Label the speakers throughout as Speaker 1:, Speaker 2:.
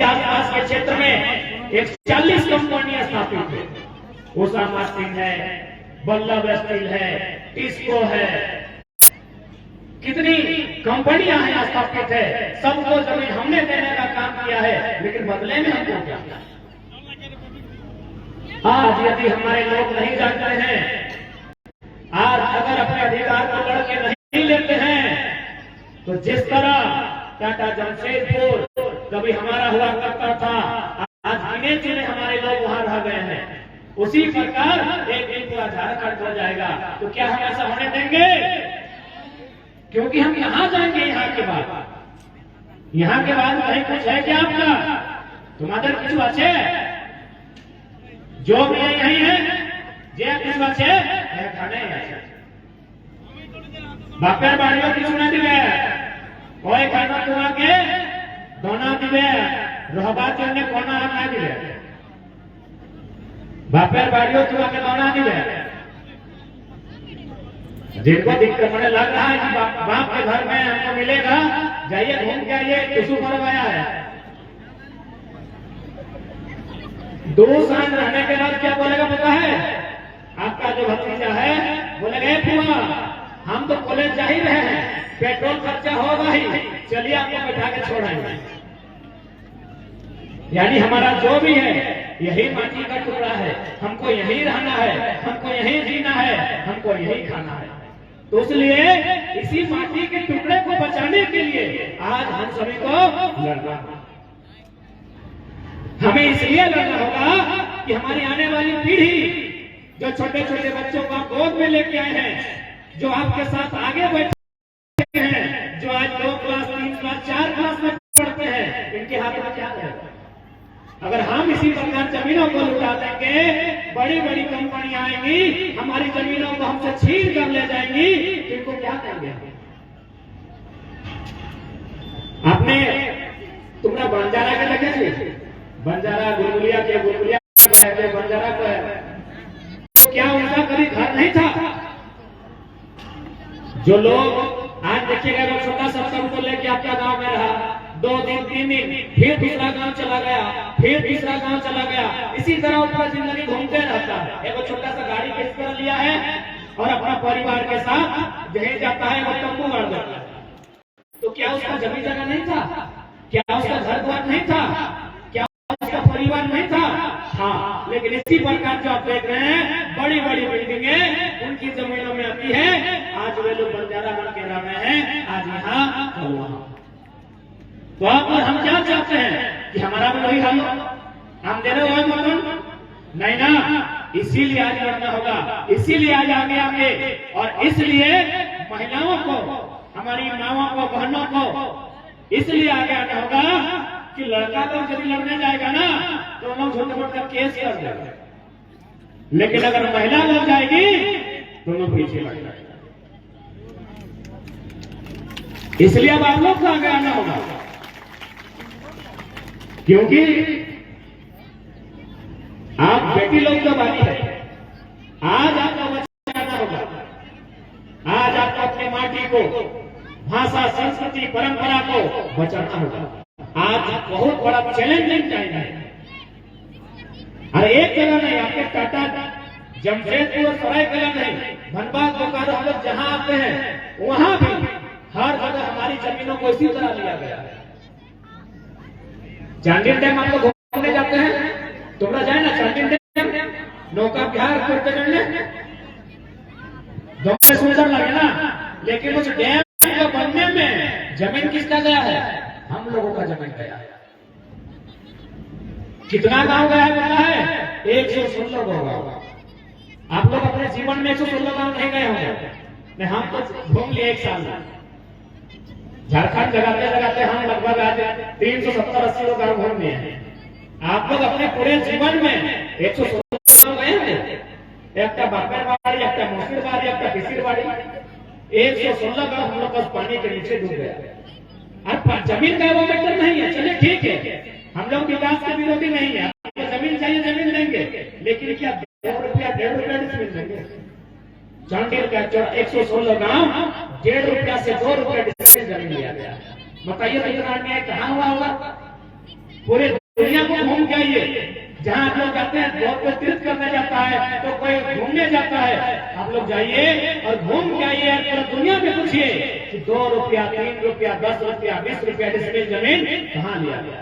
Speaker 1: आसपास के क्षेत्र में 140 कंपनियां स्थापित है। उषा मार्टिन है, बल्लभ स्टील है, टिस्को है, कितनी कंपनियां हैं स्थापित है। सबको जमीन हमने देने का काम किया है, लेकिन बदले में हमको क्या? आज यदि हमारे लोग नहीं जानते हैं, आज अगर अपने अधिकार को लड़के नहीं लेते हैं, तो जिस तरह टाटा जमशेदपुर कभी हमारा हुआ करता था, आज गिने चुने हमारे लोग वहां रह गए हैं, उसी प्रकार एक दिन पूरा झारखंड हो जाएगा। तो क्या हम ऐसा होने देंगे? क्योंकि हम यहां जाएंगे, यहाँ के बाद कहीं कुछ है क्या आपका? तुम्हारे कुछ बचे जो भी यही है, जे कुछ बचे खाने बापेर बाड़ियों की चुना दिवे कोई खाना तुम्हारा के दोना दिवे रहबा चलने कोना ना दिवे बापेर बाड़ियों तुम्हारा के दोना दिवे। जिनको दिक्कत होने लग रहा है कि बाप के घर में हमको मिलेगा, जाइए घूम के आइए, टिशू करवाया है। 2 साल रहने के बाद क्या बोलेगा पता है? आपका जो भतीजा है बोलेगा फुआ हम तो कॉलेज जा ही रहे हैं, पेट्रोल खर्चा होगा ही, चलिए आपको बैठा के छोड़ाएंगे। यानी हमारा जो भी है यही माटी का टुकड़ा है, हमको यही रहना है, हमको यही जीना है, हमको यही खाना है। तो इसलिए इसी माटी के टुकड़े को बचाने के लिए आज हम सभी को लड़ना है। हमें इसलिए लड़ना होगा कि हमारी आने वाली पीढ़ी, जो छोटे छोटे बच्चों को आप गोद में लेके आए हैं, जो आपके साथ आगे बैठे हैं, जो आज 2 क्लास 3 क्लास 4 क्लास में पढ़ते हैं, इनके हाथ में क्या है? अगर हम इसी प्रकार जमीनों को लुटा देंगे, बड़ी बड़ी कंपनियां आएंगी, हमारी जमीनों को हमसे छीन कर ले जाएंगी, इनको क्या देंगे? आपने तुमने बंजारा के देखे थे? बंजारा गुलगुलिया बंजारा को है, तो क्या उनका कभी घर नहीं था? जो लोग आज देखिएगा, वो छोटा सा सब को लेके आपका गांव में रहा, 2 दिन 3 दिन, फिर दूसरा गांव चला गया, फिर तीसरा गांव चला गया, इसी तरह उसका जिंदगी घूमते रहता है। एक छोटा सा गाड़ी किस तरह लिया है और अपना परिवार के साथ जहीं जाता है वो तंबू गाड़ देता है। तो क्या उसका जमीन जगह नहीं था? क्या उसका घर द्वार नहीं था? क्या उसका परिवार नहीं था? हाँ, लेकिन इसी प्रकार जो आप देख रहे हैं, बड़ी बड़ी बिल्डिंगें उनकी जमीनों में आती है। आज वे लोग बंजारा बन के रह रहे हैं, आज यहाँ तो वहां। तो आप और हम क्या चाहते हैं कि हमारा भी वही हाल हो? हम दे रहे हो मकान नहीं ना, इसीलिए आज लड़ना होगा, इसीलिए आज आगे आगे, और इसलिए महिलाओं को, हमारी माओं को, बहनों को इसलिए आगे आना होगा कि लड़का तो यदि लड़ने जाएगा ना तो लोग छोटे मोटे केस कर देगा, लेकिन अगर महिला लड़ जाएगी तो लोग पीछे लग जाएगा। इसलिए अब आप लोग को आगे आना होगा, क्योंकि आप बेटी लोग का बानी है। आज आपको बचाना होगा, आज आपको अपनी माटी को, भाषा, संस्कृति, परंपरा को बचाना होगा। आज बहुत बड़ा चैलेंजिंग टाइम है। और एक जगह नहीं, आपके टाटा जमशेदपुर सरायकेला नहीं, धनबाद बोकारो हम लोग जहां आते हैं वहां भी हर जगह हमारी जमीनों को इसी तरह लिया गया है। चांडिल डैम आप लोग घूमने जाते हैं, तुम्हारा जाए ना चांडिल डैम, नौका बिहार करते रहने दोनों सुंदर लगे ना, लेकिन उस डैम को बनने में जमीन किसका गया है? हम लोगों का जमीन गया है। कितना गांव गया है पता है? 116 गांव होगा। आप लोग अपने जीवन में 116 गांव नहीं गए होंगे, नहीं हम तो घूम लिए 1 साल में। झारखंड लगाते लगाते हम लगभग आज 370-80 गांव घूम लिए हैं। आप लोग अपने पूरे जीवन में 116 गांव गए हैं? एक बापेर बाड़ी, एक मोसीर बाड़ी, एक किसिर बाड़ी, 116 गांव हम लोग बस पानी के नीचे डूब गया। और जमीन का वो मैटर नहीं है, चलिए ठीक है, हम लोग विकास के विरोधी नहीं है, आपको जमीन चाहिए जमीन देंगे, लेकिन क्या 1.5 रुपया डिसमिल देंगे? चांडिल का 116 गांव 1.5 रुपया से 2 रुपया डिसमिल जमीन लिया गया। बताइए तो इतना अन्याय कहाँ हुआ होगा? पूरे दुनिया को घूम के आइए। जहां आप लोग जाते हैं, बहुत कोई तीर्थ करने जाता है तो कोई घूमने जाता है, आप लोग जाइए और घूम के आइए और पूरी दुनिया में पूछिए कि 2 रुपया, 3 रुपया, 10 रुपया, 20 रुपया डिसमिल जमीन कहाँ लिया गया।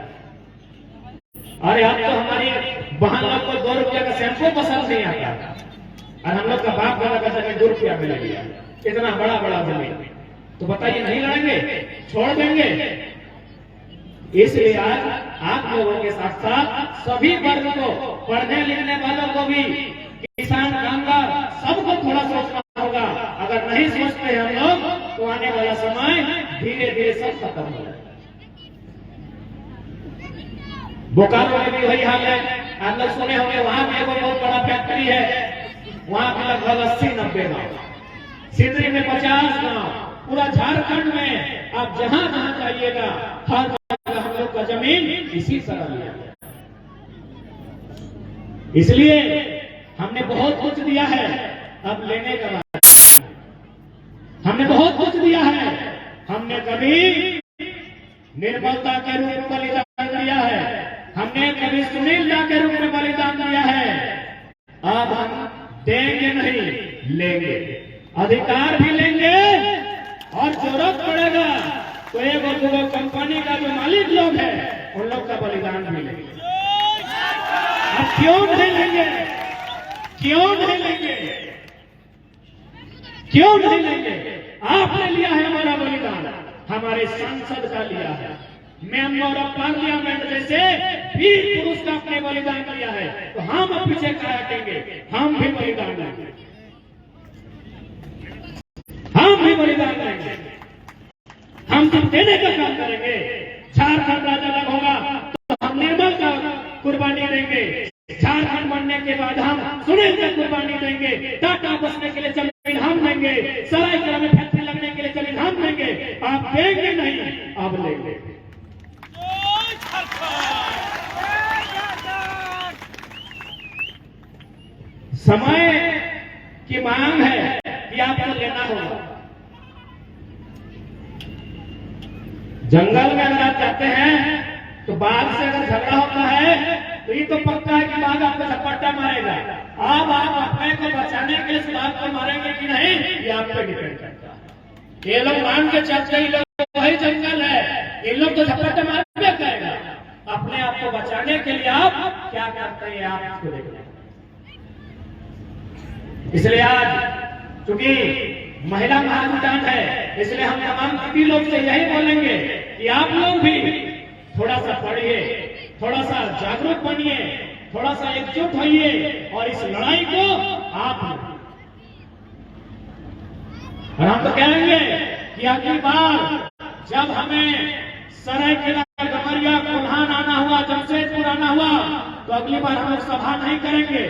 Speaker 1: अरे अब तो हमारी बहन लोग को 2 रुपया का शैम्पू पसंद नहीं आता और हम लोग का बाप दादा का जमीन 2 रुपया में ले लिया, इतना बड़ा बड़ा जमीन। तो बताइए नहीं लड़ेंगे, छोड़ देंगे? इसलिए आज आप लोगों के साथ साथ सभी वर्ग को, पढ़ने लिखने वालों को भी, किसान, कामगार, सबको थोड़ा सोचना होगा। अगर नहीं सोचते हम लोग तो आने वाला समय धीरे धीरे सब खत्म हो जाएगा। बोकारो में भी वही हाल है। आप लोग सुने होंगे वहां भी एक बहुत बड़ा फैक्ट्री है, वहां पे लगभग 80-90 गाँव, सिंदरी में 50 गाँव, पूरा झारखंड में आप जहां जहां जाइएगा हर जगह हम लोग का जमीन इसी तरह लिया। इसलिए हमने बहुत कुछ दिया है, अब लेने का बात। हमने बहुत कुछ दिया है, हमने कभी निर्मलता के रूप में बलिदान दिया है, हमने कभी सुनीलता के रूप में बलिदान दिया है। अब हम देंगे नहीं, लेंगे, अधिकार भी लेंगे और जरूरत पड़ेगा तो एक और 2 कंपनी का जो मालिक लोग है उन लोग का बलिदान भी लेंगे। अब क्यों नहीं लेंगे? क्यों नहीं लेंगे? क्यों नहीं लेंगे? आपने लिया है हमारा बलिदान, हमारे सांसद का लिया है, मेंबर ऑफ पार्लियामेंट जैसे वीर पुरुष का अपने बलिदान दिया है, तो हम अब पीछे क्या हटेंगे? हम भी बलिदान देंगे, हम भी बलिदान देंगे। हम जब देने का काम करेंगे, झारखंड राज्य अलग होगा तो हम निर्मल का कुर्बानी देंगे, झारखंड बनने के बाद हम सुनील का कुर्बानी देंगे, टाटा बसने के लिए जमीन हम देंगे, सरायकेला में फैक्ट्री लगने के लिए जमीन हम देंगे। आप देंगे नहीं, अब लेंगे। समय की मांग है कि आपको लेना होगा। जंगल में अगर आप जाते हैं तो बाघ से अगर झगड़ा होता है तो ये तो पक्का है कि बाघ आपको झपट्टा मारेगा। अब आप अपने को बचाने के लिए बाघ को मारेंगे कि नहीं, ये आप पे डिपेंड करता है। ये लोग मान के चलते ही लोग वही जंगल है, ये लोग तो झपट्टा मारने करेगा। अपने आप को बचाने के लिए आप क्या करते हैं, आप इसको देखिए। इसलिए आज चूंकि महिला महाभूटान है, इसलिए हम तमाम सभी लोग से यही बोलेंगे कि आप लोग भी थोड़ा सा पढ़िए, थोड़ा सा जागरूक बनिए, थोड़ा सा एकजुट होइए और इस लड़ाई को आप, और हम तो कहेंगे कि अगली बार जब हमें सरायकेला, गमरिया, कोल्हान आना हुआ, जमशेदपुर आना हुआ, तो अगली बार हम लोग सभा नहीं करेंगे।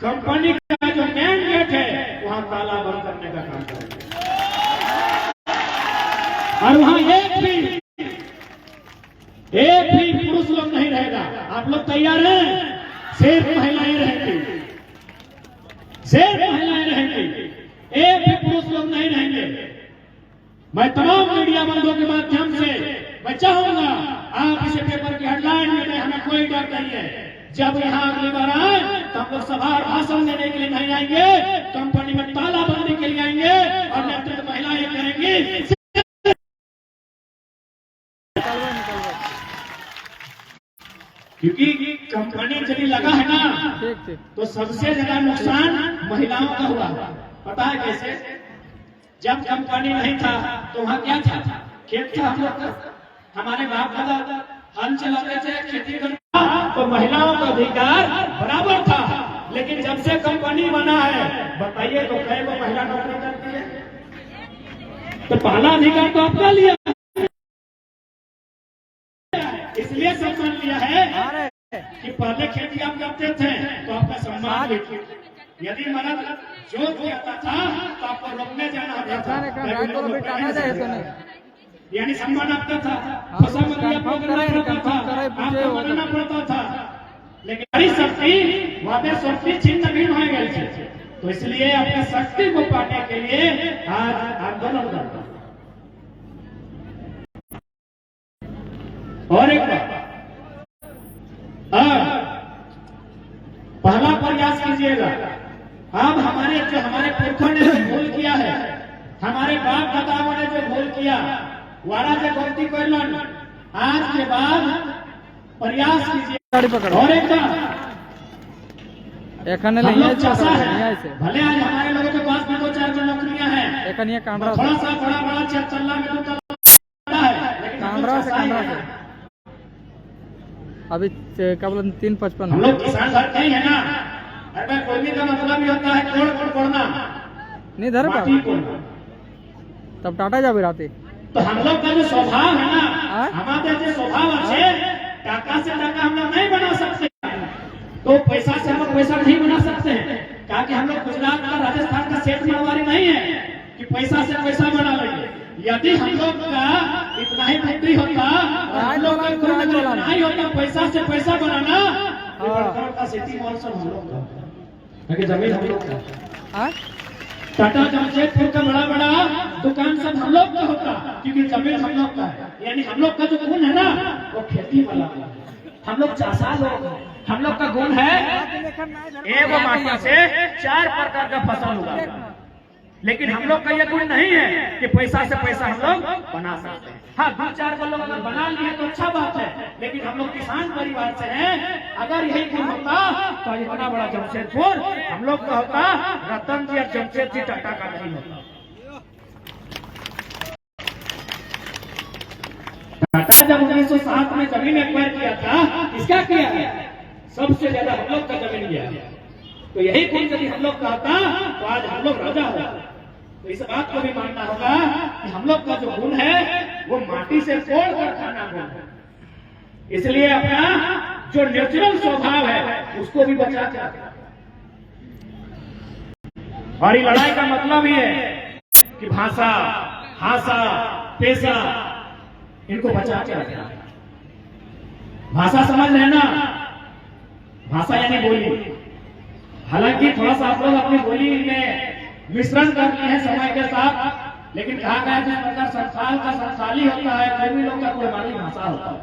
Speaker 1: कंपनी का जो मेन गेट है वहां ताला बंद करने का काम करेंगे और वहां एक भी पुरुष लोग नहीं रहेगा। आप लोग तैयार हैं? सिर्फ महिलाएं रहेंगी, सिर्फ महिलाएं रहेंगी, एक भी पुरुष लोग नहीं रहेंगे। मैं तमाम मीडिया बंधुओं के माध्यम से मैं चाहूंगा आप इसे पेपर की हेडलाइन में, हमें कोई डर नहीं है। जब यहाँ अगली बार आए तो हम लोग सभा और भाषण देने के लिए नहीं आएंगे, कंपनी में तालाबंदी के लिए आएंगे और नेतृत्व महिलाएं करेंगी। क्योंकि कंपनी जब लगा है ना तो सबसे ज्यादा नुकसान महिलाओं का हुआ। पता है कैसे? जब कंपनी नहीं था तो वहां क्या था? खेत था। हम लोग हमारे बाप दादा हल चलाते थे, खेती करते, तो महिलाओं का अधिकार बराबर था। लेकिन जब से कंपनी बना है, बताइए तो कई वो महिला नौकरी करती है? तो पहला अधिकार तो आपका लिया, इसलिए सम्मान लिया है कि पहले खेती आप करते थे तो आपका सम्मान देखिए। यदि मर्द जो कहता था तो आपको रोकने जाना होता था, यानी सम्मान आपका था, फसल मंडी आपको करना पड़ता था, आपको बनाना पड़ता था। लेकिन हमारी शक्ति वादे शक्ति छिन्न भिन्न हो गई थी, तो इसलिए अपनी शक्ति को पाने के लिए आज आंदोलन करता। और एक बात, कीजिएगा। अब हमारे पुरखों ने जो भूल किया है, हमारे बाप दादाओं ने जो भूल किया, वारा जो गलती कर लो, आज के बाद प्रयास कीजिए। और एक हम लोग चासा है, भले आज हमारे लोगों के पास में 2-4 जो नौकरियां हैं, थोड़ा सा बड़ा चल्ला में तो चलता है, लेकिन
Speaker 2: अभी क्या बोला 355।
Speaker 1: हम लोग किसान घर नहीं है ना। अगर कोयली का मतलब ही होता है कोड़ना,
Speaker 2: नहीं धर
Speaker 1: माटी कोड़ना।
Speaker 2: तब टाटा जा भी रहते
Speaker 1: तो हम लोग का जो स्वभाव है ना, हमारे जो स्वभाव है, टाका से टाका हम लोग नहीं बना सकते, तो पैसा से हम लोग पैसा नहीं बना सकते हैं। क्योंकि हम लोग गुजरात का, राजस्थान का सेठ मारवाड़ी नहीं है कि पैसा से पैसा बना लेंगे। यदि हम लोग का इतना ही बुद्धि होता, हम लोग का इतना ही होता पैसा से पैसा बनाना, का सिटी मॉल सब हम लोग का, जमीन हम लोग का, टाटा जमशेदपुर का बड़ा दुकान सब हम लोग का होता, क्योंकि जमीन हम लोग का है। यानी हम लोग का जो गुण है ना, वो खेती वाला है। हम लोग चासा लोग, हम लोग का गुण है एक माटी से 4 प्रकार का फसल होगा। लेकिन हम लोग का ये गुण नहीं है कि पैसा से पैसा हम लोग बना सकते हैं। हाँ, 2-4 को लोग अगर बना लिए तो अच्छा बात है, लेकिन हम लोग किसान परिवार से हैं। अगर यही गुण होता तो इतना बड़ा जमशेदपुर हम लोग का होता, रतन जी और जमशेद जी टाटा का नहीं होता। टाटा जब 1907 में जमीन एक्वायर किया था, किसका किया है? सबसे ज्यादा हम लोग का जमीन लिया है। तो यही गुण यदि हम लोग का होता तो आज हम लोग राजा होता। तो इस बात को भी मानना होगा कि हम लोग का जो गुण है वो माटी से तोड़ कर खाना गुण है। इसलिए अपना जो नेचुरल स्वभाव है उसको भी बचा के रखना। और ये लड़ाई का मतलब ही है कि भाषा, हासा, पेशा, इनको बचा के रखना। भाषा समझ रहे ना? भाषा यानी बोली। हालांकि थोड़ा सा आप लोग अपनी बोली में मिश्रण करते हैं समय के साथ, लेकिन कहा गया है अगर संसाल का संसाली होता है, कोई लोग का कोई भाषा होता है।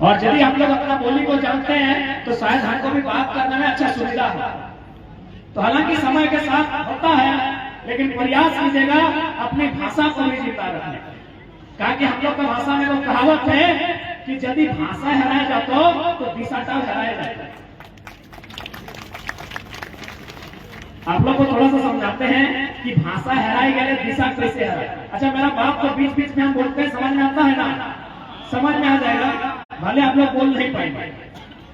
Speaker 1: और यदि हम लोग अपना बोली को जानते हैं तो शायद हमको भी बात करने में अच्छा सुविधा है। तो हालांकि समय के साथ होता है, लेकिन प्रयास कीजिएगा अपनी भाषा को भी जिंदा रखने का। क्योंकि हम लोग का भाषा में वो कहावत है कि यदि भाषा हराया जाता तो दिशाटा हराया जाता है। आप लोग को थोड़ा सा समझाते हैं कि भाषा हराई गए, दिशा कैसे हराए। अच्छा, मेरा बाप को बीच बीच में हम बोलते हैं, समझ में आता है ना? समझ में आ जाएगा, भले आप लोग बोल नहीं पाएंगे।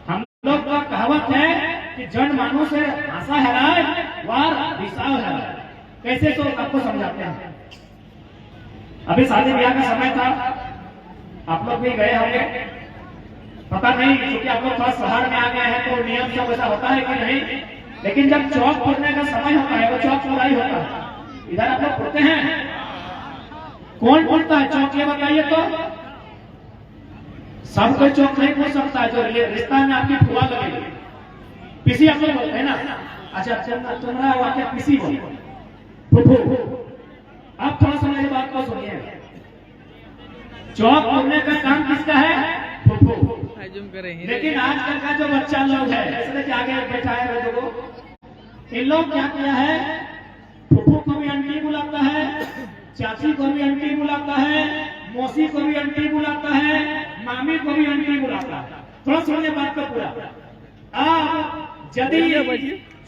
Speaker 1: हम लोग का कहावत है कि जन मानो से भाषा हराए वार दिशा हराए। कैसे, तो आपको समझाते हैं। अभी शादी ब्याह का समय था, आप लोग भी गए होंगे, पता नहीं, क्योंकि आप लोग थोड़ा शहर में आ गए हैं तो नियम सब ऐसा होता है कि नहीं। लेकिन जब चौक पूरने का समय होता है, वो चौक पूरा ही होता है। इधर आप लोग पूरते हैं, कौन पूरता है चौक, ये बताइए तो? सब कोई चौक नहीं पूर सकता है। जो रिश्ता में आपकी फुआ लगेगी, पीसी आप लोग बोलते हैं ना? अच्छा, तुम्हारा वाक्य पीसी बोलो, फुफू। अब थोड़ा सा मेरी बात को सुनिए। चौक पूरने का काम किसका है? फुफू। लेकिन आजकल का जो बच्चा लोग है, इसलिए आगे बैठा है लोगों, इन लोग क्या किया है, फुफू को भी आंटी बुलाता है, चाची को भी आंटी बुलाता है, मौसी को भी आंटी बुलाता है, मामी को भी आंटी बुलाता है। थोड़ा सुनिए बात को पूरा। अब यदि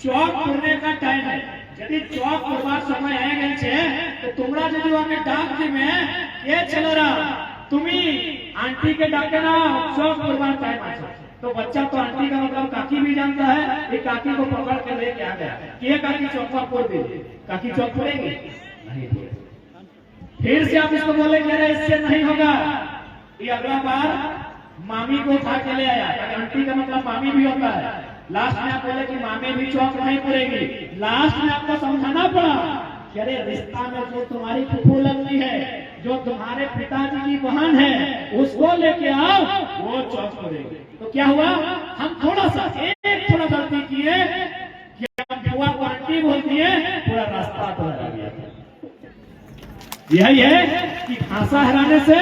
Speaker 1: चौक पूरने का टाइम है, यदि चौक पूरवा समय आ गए तो तुम्हारा यदि वहां डाक में ये चल रहा, तुम्हें आंटी के डाके ना चौक पूरवा टाइम आ। तो बच्चा तो आंटी का मतलब काकी भी जानता है। ये काकी को पकड़ के लेके आ गया कि ये काकी चौक पूर दे, काकी चौक पूरेगी नहीं। फिर से आप इसको बोलेंगे अरे इससे नहीं होगा, ये अगला बार मामी को उठा के ले आया। आंटी का मतलब मामी भी होता है। लास्ट में आप बोले कि मामी भी चौक नहीं पूरेगी। लास्ट में आपको समझाना पड़ा कि अरे रिश्ता में जो तुम्हारी फुफू लगती है, जो तुम्हारे पिताजी की बहन है, उसको लेके आओ, वो चौक पूरेगी। तो क्या हुआ, हम थोड़ा सा थोड़ा गलती किए कि हम बुआ को आंटी बोल दिए, पूरा रास्ता तो हरा गया। यही है कि भाषा हराने से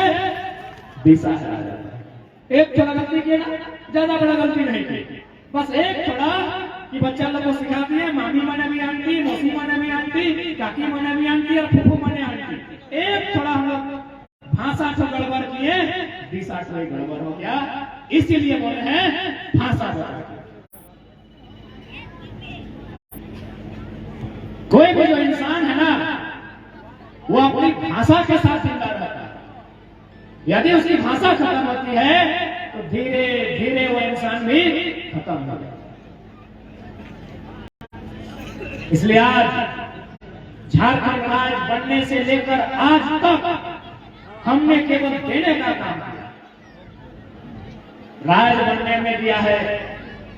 Speaker 1: दिशा हरा जाता है। एक थोड़ा गलती किया ना, ज्यादा बड़ा गलती नहीं की, बस एक थोड़ा कि बच्चा लोग को सिखा दिए मामी माने भी आंटी, मौसी माने भी आंटी, काकी माने भी आंटी और फूफू माने आंटी। एक थोड़ा हम लोग भाषा से गड़बड़ किए, दिशा से गड़बड़ हो गया, इसीलिए बोले हैं भाषा बदल। कोई भी जो इंसान है ना, वो अपनी भाषा के साथ जिंदा रहता है। यदि उसकी भाषा खत्म होती है तो धीरे धीरे वो इंसान भी खत्म हो जाता है। इसलिए आज झारखंड राज्य बनने से लेकर आज तक हमने केवल देने का काम किया। राज्य बनने में दिया है,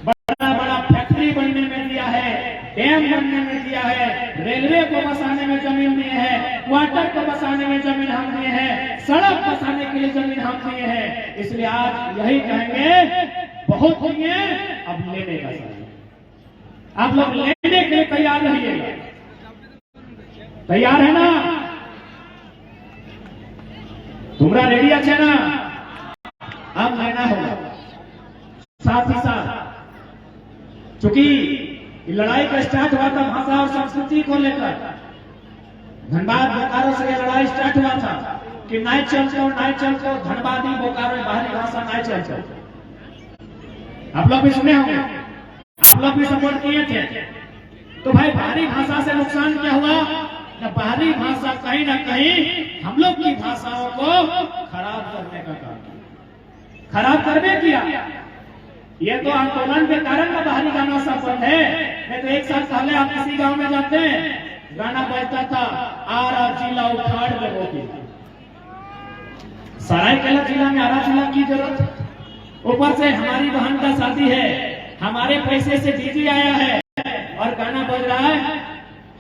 Speaker 1: बड़ा बड़ा फैक्ट्री बनने में दिया है, डैम बनने में दिया है, रेलवे को बसाने में जमीन दिए हैं, वाटर को बसाने में जमीन हम दिए हैं, सड़क बसाने के लिए जमीन हम दिए हैं। इसलिए आज यही कहेंगे बहुत दिए, अब लेने का समय। आप लोग लेने के लिए तैयार रहिएगा, तैयार है ना? तुम्हारा रेडी है ना? अब लेना होगा। साथ ही साथ चूंकि लड़ाई का स्टार्ट हुआ था भाषा और संस्कृति को लेकर, धनबाद बोकारो से यह लड़ाई स्टार्ट हुआ था कि नहीं चलते धनबादी बोकारो बाहरी भाषा नहीं चलते। आप लोग भी सुने होंगे, आप लोग भी सपोर्ट किए थे। तो भाई बाहरी भाषा से नुकसान क्या हुआ? न बाहरी भाषा कहीं ना कहीं हम लोग की भाषाओं को खराब करने का काम, खराब करने किया। ये तो आंदोलन के कारण का बाहरी गाना सब बंद है। नहीं तो एक साल पहले आप किसी गांव में जाते हैं, गाना बजता था आरा जिला उखाड़ देवो की। सरायकेला जिला में आरा जिला की जरूरत? ऊपर से हमारी बहन का शादी है, हमारे पैसे से डीजे आया है और गाना बज रहा है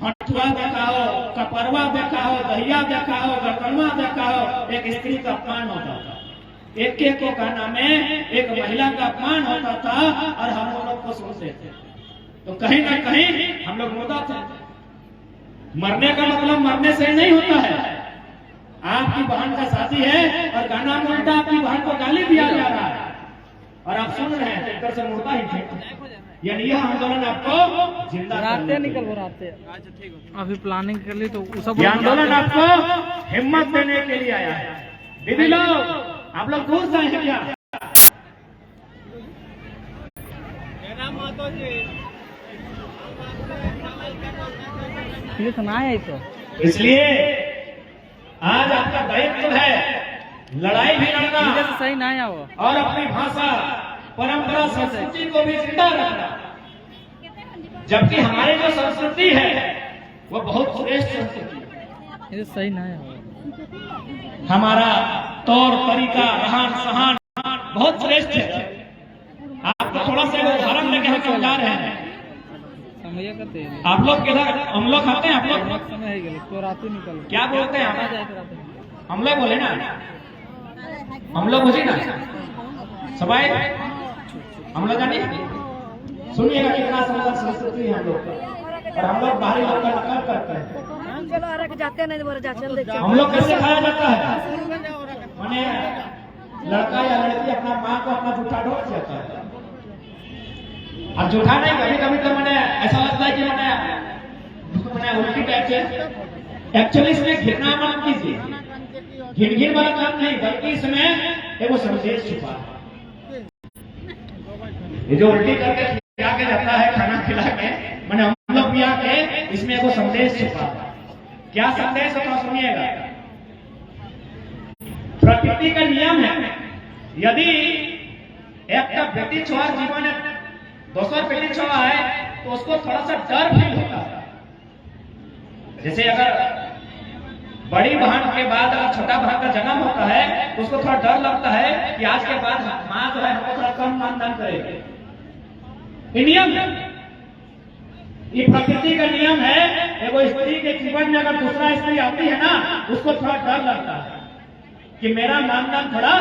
Speaker 1: हटुआ देखाओ, कपरवा देखाओ, दहिया देखाओ, गटनवा देखाओ। एक स्त्री का अपमान होता था, एक एक को गाना में एक महिला का अपमान होता था और हम लोग को सुनते थे। तो कहीं ना कहीं हम लोग मुद्दा थे। मरने का मतलब मरने से नहीं होता है। आपकी बहन का शादी है और गाना में उल्टा आपकी बहन को गाली दिया जा रहा है और आप सुन रहे हैं, तो से मुद्दा ही थे। यानी यह आंदोलन आपको जिंदा
Speaker 2: राते निकल वो राते अभी प्लानिंग कर ली, तो सब
Speaker 1: आंदोलन आपको हिम्मत देने के लिए आया है। दीदी लोग, आप लोग दूर से हैं क्या?
Speaker 2: ये सुना है तो
Speaker 1: इसलिए आज आपका दायित्व है लड़ाई भी लड़ना
Speaker 2: सही ना है वो,
Speaker 1: और अपनी भाषा, परंपरा, संस्कृति को भी जिंदा रखना। जबकि हमारी जो संस्कृति है वो बहुत श्रेष्ठ संस्कृति है।
Speaker 2: ये सही ना है वो।
Speaker 1: हमारा तौर तरीका, रहन सहन बहुत श्रेष्ठ है। आपको थोड़ा सा उदाहरण लेके हम समझा रहे हैं। आप लोग किधर हम लोग खाते हैं? आप लोग
Speaker 2: समय है तो रात निकल
Speaker 1: क्या बोलते हैं? हम लोग बोले ना, हम लोग बुझे ना सबाई, हम लोग जानी सुनिएगा कितना सुंदर संस्कृति है हम लोग का। और हम लोग बाहरी लोग का नकल करते हैं।
Speaker 3: चलो अरे जाते नहीं बोले जा चल देख।
Speaker 1: हम लोग कैसे खाया जाता है? माने लड़का या लड़की अपना माँ को अपना जूठा ढोक जाता है। अब जूठा नहीं, कभी कभी तो मैंने ऐसा लगता है कि मैंने उल्टी टाइप से। एक्चुअली इसमें घिरना मत कीजिए, घिन वाला काम नहीं, बल्कि इसमें एक वो संदेश छुपा है। ये जो उल्टी करके खिला के जाता है, खाना खिला के, मैंने हम लोग भी आके इसमें एक वो संदेश छुपा है। क्या संदेश है तो सुनिएगा। प्रकृति का नियम है, यदि एक बेटी छोड़ा जीवन है, दूसरा बेटी छोड़ा है, तो उसको थोड़ा सा डर फील होता है। जैसे अगर बड़ी बहन के बाद अगर छोटा बहन का जन्म होता है तो उसको थोड़ा डर लगता है कि आज के बाद माँ जो है हमको थोड़ा कम मानदान करेगी। ये नियम है, ये प्रकृति का नियम है। एगो स्त्री के जीवन में अगर दूसरा स्त्री आती है ना, उसको थोड़ा डर लगता है कि मेरा मानदान थोड़ा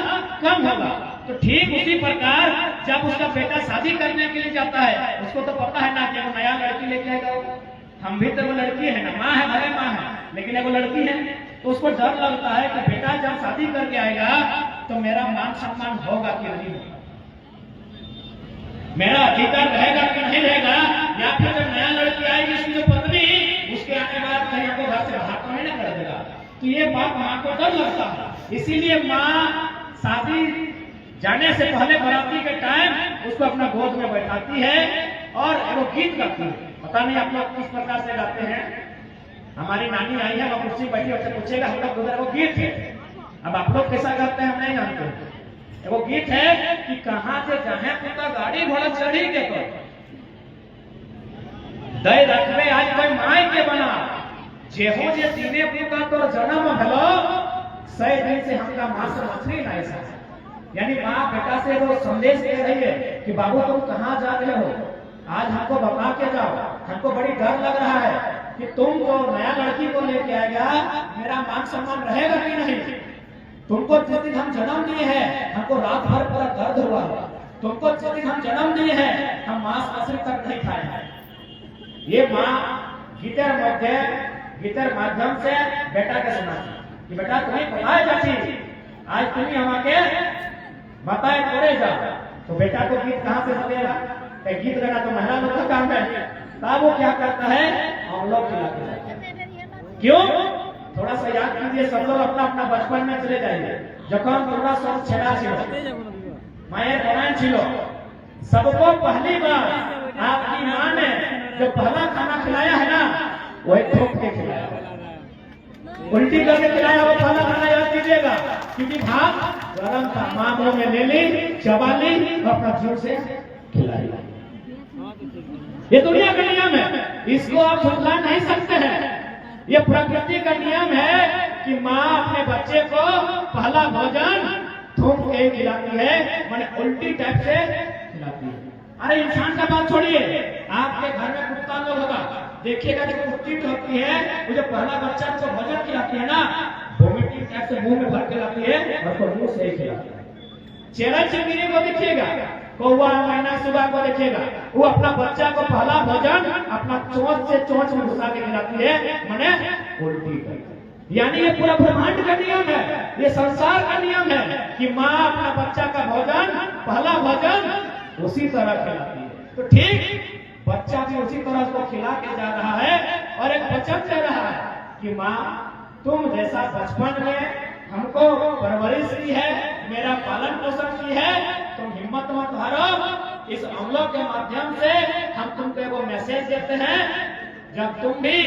Speaker 1: कम होगा। तो ठीक उसी प्रकार जब उसका बेटा शादी करने के लिए जाता है, उसको तो पता है ना कि वो नया लड़की लेके आएगा। हम भी तो वो लड़की है ना, माँ है भले माँ है, लेकिन वो लड़की है, तो उसको डर लगता है कि बेटा जब शादी करके आएगा तो मेरा मान सम्मान होगा कि नहीं होगा। मेरा अधिकार रहेगा कि नहीं रहेगा, या फिर जब नया लड़की आएगी उसकी जो पत्नी, उसके आने के बाद कहीं हमको घर से बाहर तो नहीं ना कर देगा। तो ये बात माँ को डर लगता है, इसीलिए माँ शादी जाने से पहले बाराती के टाइम उसको अपना गोद में बैठाती है और वो गीत गाती है। पता नहीं आप लोग किस प्रकार से गाते हैं। हमारी नानी आई है, वो कुर्सी बैठी उससे पूछेगा हम लोग उधर, वो गीत है। अब आप लोग कैसा करते हैं हम नहीं जानते। वो गीत है कि कहाँ से चाहे पुता गाड़ी घोड़ा चढ़ी के तो दय रखबे आज कोई माय के बना, जेहो जे दीने पुता तो जन्म भलो, सही दिन से हमका मां से मछली ना ऐसा। यानी माँ बेटा से वो संदेश दे रही है कि बाबू तुम कहाँ जा रहे हो, आज हमको बता के जाओ, हमको बड़ी डर लग रहा है कि तुम जो नया लड़की को लेके आएगा मेरा मान सम्मान रहेगा कि नहीं। तुमको जिस दिन हम जन्म दिए हैं हमको रात भर पूरा दर्द हुआ, तुमको जिस दिन हम जन्म दिए हैं हम मांस मछली तक नहीं खाए। ये माँ गीतर माध्यम से बेटा के सुनाती कि बेटा तुम्हें बताए जाती, आज तुम्हें हम आके बताए करे जाओ। तो बेटा को गीत कहाँ से सुनेगा, गीत गाना तो महिला लोग का काम है। तब वो क्या करता है, हम लोग खिलाते। क्यों, थोड़ा सा याद कीजिए, सब लोग अपना अपना बचपन में चले जाइए। जखन थोड़ा सब छेड़ा मायर बनान छिलो, सबको पहली बार आपकी माँ ने जो पहला खाना खिलाया है ना, वही ठोक के खिलाया, उल्टी करके खिलाया। वो पहला खाना याद कीजिएगा, क्योंकि भात गरम था, माँ मुंह में ले ली, चबा ली, अपना जोर से खिलाई। ये दुनिया का नियम है, इसको आप झुठला नहीं सकते हैं। ये प्रकृति का नियम है कि माँ अपने बच्चे को पहला भोजन थूक के खिलाती है, माने उल्टी टाइप से खिलाती है। अरे इंसान का बात छोड़िए, आपके घर में कुत्ता लोग होगा, देखिएगा जो कुत्ती होती है वो जो पहला बच्चा को भोजन खिलाती है ना, वोमिटिंग टाइप से मुंह में भर के लाती है और तो मुंह से ही खिलाती है। चेरा चिमनी को देखिएगा, कौवा मैना सुबह को देखिएगा, वो अपना बच्चा को पहला भोजन अपना चोंच से चोंच में घुसा के खिलाती है, माने उल्टी करती। यानी ये पूरा ब्रह्मांड का नियम है, ये संसार का नियम है कि माँ अपना बच्चा का भोजन पहला भोजन उसी तरह खिलाती है। तो ठीक बच्चा भी उसी तरह उसको खिला के जा रहा है और एक वचन दे रहा है कि माँ तुम जैसा बचपन में हमको परवरिश की है, मेरा पालन पोषण की है, तुम हिम्मत मत हारो। इस अमलों के माध्यम से हम तुमको वो मैसेज देते हैं, जब तुम भी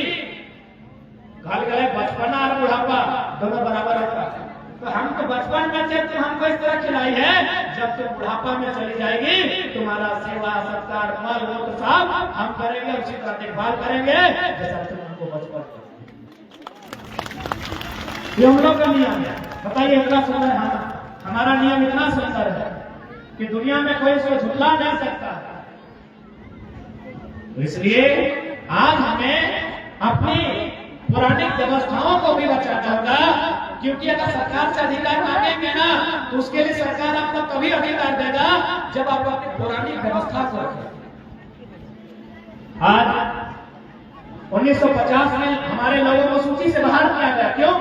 Speaker 1: घर गए बचपना और बुढ़ापा दोनों बराबर होता है, तो हम तो बचपन में से तुम हमको इस तरह खिलाई है, जब तुम बुढ़ापा में चली जाएगी तुम्हारा सेवा सत्कार मल मूत्र सब हम करेंगे, उसी तरह देखभाल करेंगे जैसा तुम हमको बचपन। ये हम लोग का नियम है। बताइए इतना सुंदर है, हमारा नियम इतना सुंदर है कि दुनिया में कोई इसको झुठला नहीं सकता। तो इसलिए आज हमें अपनी पौराणिक व्यवस्थाओं को भी बचाना होगा, क्योंकि अगर सरकार से अधिकार मांगेंगे ना तो उसके लिए सरकार आपको तभी अधिकार देगा जब आप अपनी पौराणिक व्यवस्था को रखें। आज 1950 में हमारे लोगों को सूची से बाहर किया गया, क्यों?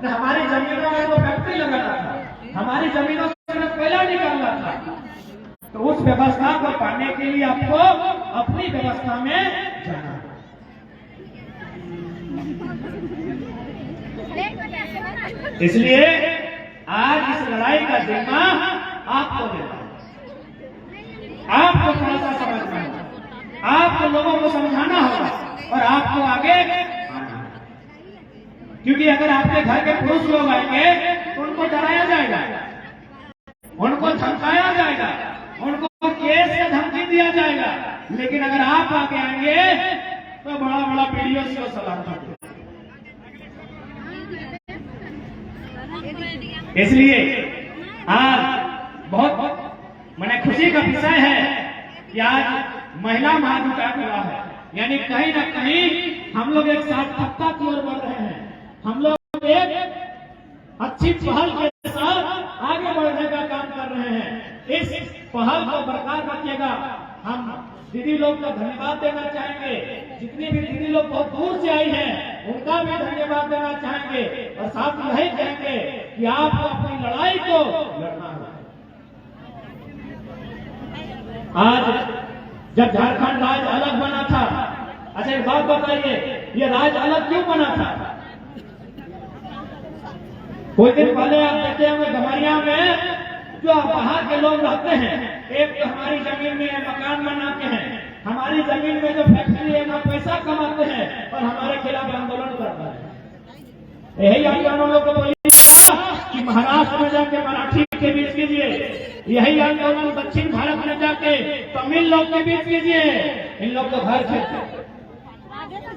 Speaker 1: हमारी जमीनों में वो फैक्ट्री लगाना था, हमारी जमीनों से कोयला निकालना था। तो उस व्यवस्था को पाने के लिए आपको अपनी व्यवस्था में जाना है। इसलिए आज इस लड़ाई का जिम्मा आपको देना है, आपको थोड़ा सा समझना होगा, आपको लोगों को समझाना होगा और आपको आगे आना है। क्योंकि अगर आपके घर के पुरुष लोग आएंगे तो उनको डराया जाएगा, उनको धमकाया जाएगा, उनको केस से धमकी दिया जाएगा। लेकिन अगर आप आगे आएंगे तो बड़ा बड़ा वीडियो से सलाम करते। इसलिए आज बहुत मैंने खुशी का विषय है कि आज महिला महाधिकार मिला है, यानी कहीं ना कहीं हम लोग एक सार्थकता की ओर बढ़ रहे हैं। हम लोग एक अच्छी पहल के साथ आगे बढ़ने का काम कर रहे हैं। इस पहल को बरकरार रखिएगा। हम दीदी लोग का धन्यवाद देना चाहेंगे, जितनी भी दीदी लोग बहुत दूर से आई हैं उनका भी धन्यवाद देना चाहेंगे और साथ ही यही कहेंगे कि आपको अपनी लड़ाई को लड़ना है। आज जब झारखंड राज्य अलग बना था, अच्छा एक बात बताइए, ये राज्य अलग क्यों बना था? कुछ दिन पहले आप देखे होंगे गमरिया में जो बाहर के लोग रहते हैं, एक तो हमारी जमीन में मकान बनाते हैं, हमारी जमीन में जो फैक्ट्री है ना पैसा कमाते हैं और हमारे खिलाफ आंदोलन करते हैं। यही आंदोलन को बोलिएगा कि महाराष्ट्र में जाके मराठी के बीच कीजिए, यही आंदोलन दक्षिण भारत में जाके तमिल लोग के बीच कीजिए, इन लोग को घर खेलते।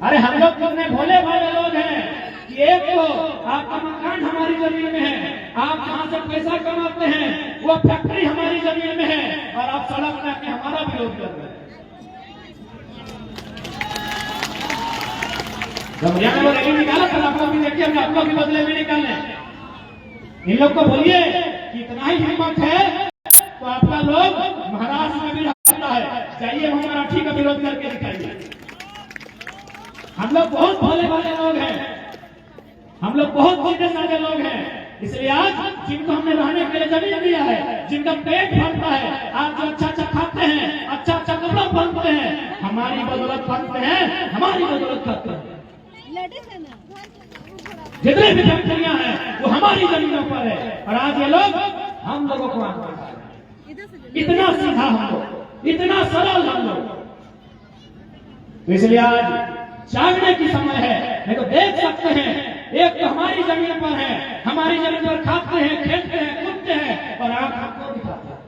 Speaker 1: अरे हम लोग कितने भोले भाले लोग हैं कि एक तो आपका मकान हमारी जमीन में है, आप जहाँ से पैसा कमाते हैं वो फैक्ट्री हमारी जमीन में है और आप सड़क में आके हमारा विरोध कर रहे हैं। जब यहाँ लोग रैली निकाला तो आप लोग भी देखिए, हम आप लोग भी बदले में निकाले। इन लोग को बोलिए कि इतना ही हिम्मत है तो आपका लोग महाराष्ट्र में भी रहता है, जाइए हम मराठी का विरोध करके दिखाइए। हम लोग बहुत भोले भाले लोग हैं, हम लोग बहुत सीधे साधे लोग हैं, इसलिए आज जिनको हमने रहने के लिए जमीन दिया है, जिनका पेट भरता है, आप जो अच्छा अच्छा खाते हैं, अच्छा अच्छा कपड़ा पहनते हैं, हमारी बदौलत पहनते हैं, हमारी बदौलत करते हैं। जितने भी फैक्ट्रियां हैं वो हमारी जमीनों पर है और आज ये लोग हम लोगों को इतना सीधा हम लोग, इतना सरल हम लोग। तो इसलिए आज जागने की समय है। नहीं तो देख सकते हैं, एक तो हमारी जमीन पर है, हमारी जमीन पर खाते हैं, खेलते हैं, कूदते हैं और आप हमको दिखाते हैं।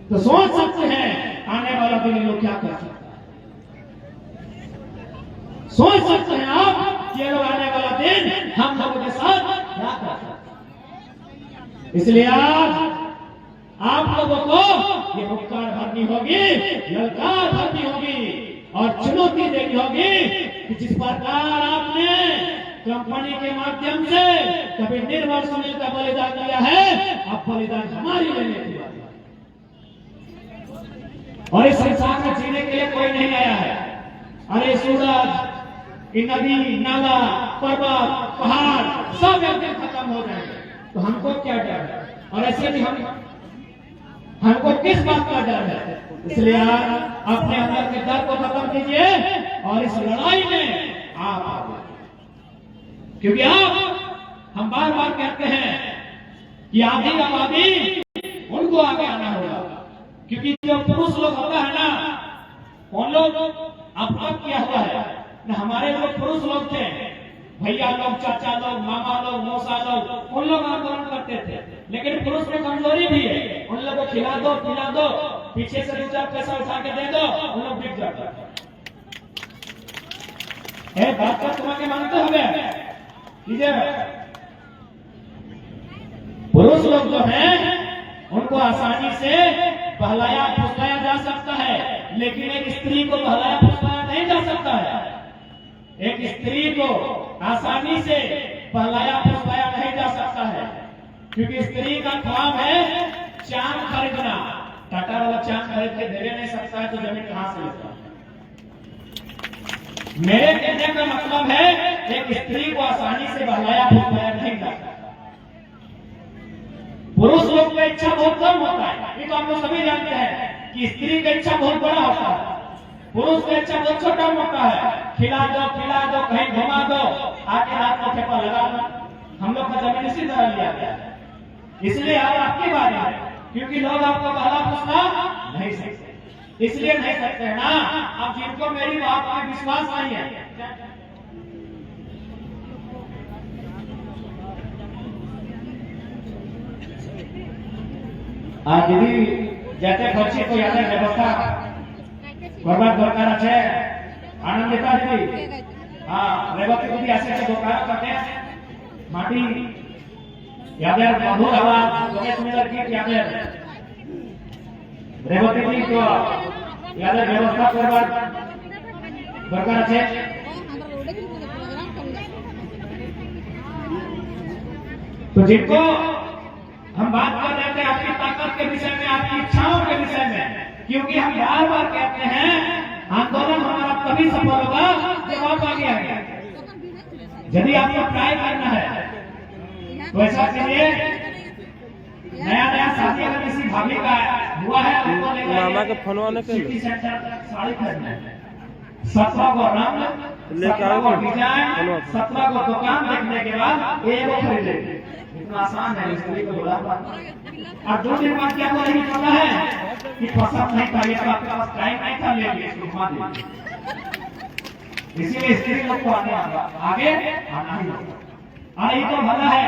Speaker 1: तो सोच सकते हैं आने वाला दिन लोग क्या कर सकते हैं, सोच सकते हैं आप ये लोग आने वाला दिन हम लोगों के साथ क्या कर सकते हैं। इसलिए आज आप लोगों को ये हुक्कार भरनी होगी, ललकार भरनी होगी और चुनौती देनी होगी कि जिस प्रकार आपने कंपनी के माध्यम से कभी निर्मल सुनील का बलिदान दिया है, अब बलिदान हमारी लेने की बात है। और इस संसार में जीने के लिए कोई नहीं आया है। अरे सूरज, नदी, नाला, पर्वत, पहाड़ सब एक दिन खत्म हो जाएंगे, तो हमको क्या डर है? और ऐसे भी हमको किस बात का डर है? इसलिए आप अपने अंदर के डर को खत्म कीजिए और इस लड़ाई में आप आगे, क्योंकि हम बार बार कहते हैं कि आधी आबादी उनको आगे आना होगा, क्योंकि जो पुरुष लोग होता है ना, उन लोग अब किया हुआ है ना, हमारे जो पुरुष लोग थे, भैया लोग, चाचा लोग, मामा लोग, मौसा लोग, उन लोग आंदोलन करते थे, लेकिन पुरुष में कमजोरी भी है। उन लोगों को खिला दो, पिला दो, पीछे से 2-4 पैसा उठा के दे दो, उन लोग बिक जाते हैं। बात का तुम्हें मानते हुए पुरुष लोग जो हैं उनको आसानी से बहलाया फुसलाया जा सकता है, लेकिन एक स्त्री को बहलाया फुसलाया नहीं जा सकता है। एक स्त्री को आसानी से बहलाया फुसलाया नहीं जा सकता है, क्योंकि स्त्री का ख्वाब है चांद खरीदना। टाटा वाला चांद खरीद के दे नहीं सकता है तो जमीन कहां से लेता? मेरे कहने का मतलब है एक स्त्री को आसानी से बहलाया फुसलाया नहीं जा सकता। पुरुष लोग का इच्छा बहुत कम होता है, ये तो आप लोग सभी जानते हैं कि स्त्री का इच्छा बहुत बड़ा होता है, पुरुष का इच्छा बहुत छोटा होता है। खिला दो, कहीं घुमा दो, आके हाथ माथे पर लगा दो। हम लोग का जमीन इसी तरह लिया गया है, इसलिए अब आपकी बात है, क्योंकि लोग आपको बहला फुसला नहीं सकते, इसलिए नहीं सकते हैं ना। अब जिनको मेरी बात पर विश्वास नहीं है, दीदी जाते खर्ची को याद व्यवस्था करवार दरकार আছে। आनंदिता दीदी, हाँ रेवती दीदी आसे दरकार करते माटी यादेर मधुर आवाज गणेश मिलर की यादेर रेवती दीदी को यादेर व्यवस्था करवार दरकार আছে। तो जिनको हम बात कर रहे थे आपकी ताकत के विषय में, आपकी इच्छाओं के विषय में, क्योंकि हम बार बार कहते हैं आंदोलन हमारा तभी सफल होगा जब आप आगे आएंगे। यदि आपको ट्राई करना है तो ऐसा कीजिए, नया शादी अगर किसी भाभी का हुआ है उनको लेकर
Speaker 4: मामा के फोनवा ने के
Speaker 1: सिटी सेंटर साड़ी खरीदना है। 17 को रंग,
Speaker 4: लेके
Speaker 1: 17 को
Speaker 4: आओ
Speaker 1: डिजाइन,
Speaker 4: फोनवा।
Speaker 1: 17 को दुकान देखने के बाद एगो खरीदे। इतना आसान है मिस्त्री को बोला। और 2 दिन बाद क्या बोलेगी पता है कि पसंद नहीं था, ये तो आपके पास टाइम नहीं था, ले लिए इसको घुमा दीजिए। इसीलिए स्त्री लोग को आने आगे आना ही होगा। और ये तो भला है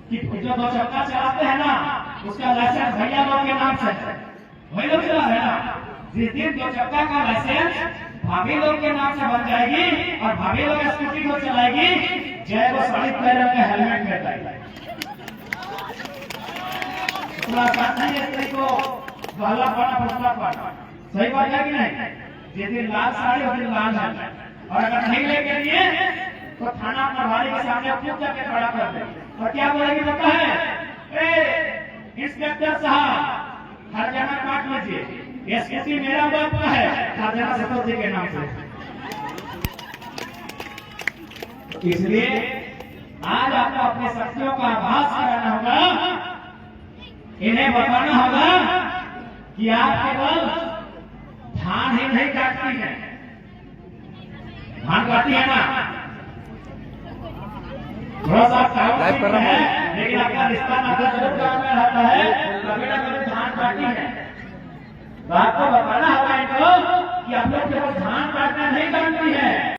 Speaker 1: कि जो 2 चक्का चलाते हैं ना, उसका लाइसेंस भैया लोग के नाम से वही लोग चला है ना। जिस दिन 2 चक्का का लाइसेंस भाभी लोग के नाम से बन जाएगी और भाभी लोग स्कूटी को चलाएगी, जय वो साड़ी पहन के हेलमेट पहनता है। पूरा नहीं स्त्री को गहला पाना फसला पाना सही बात है कि नहीं। जिस दिन लाल साड़ी उस दिन लाल है, और अगर नहीं लेके दिए तो थाना प्रभारी के सामने खूब जाके खड़ा कर दे। और क्या बोलेगी पता है, ए इंस्पेक्टर साहब हर जगह काट लीजिए, ये स्कूटी मेरा बाप का है, हर जगह सतोष जी के नाम से। इसलिए आज आपको अपने शक्तियों का आभास कराना होगा, इन्हें बताना होगा कि आप केवल धान ही नहीं काटती है, धान काटती है ना, थोड़ा सा
Speaker 4: लाइव कर रहा
Speaker 1: है, लेकिन आपका रिश्ता नाता जरूर गाँव में रहता है, कभी ना कभी धान काटती है। तो आपको बताना होगा इनको कि आप लोग केवल धान काटना नहीं काटती है।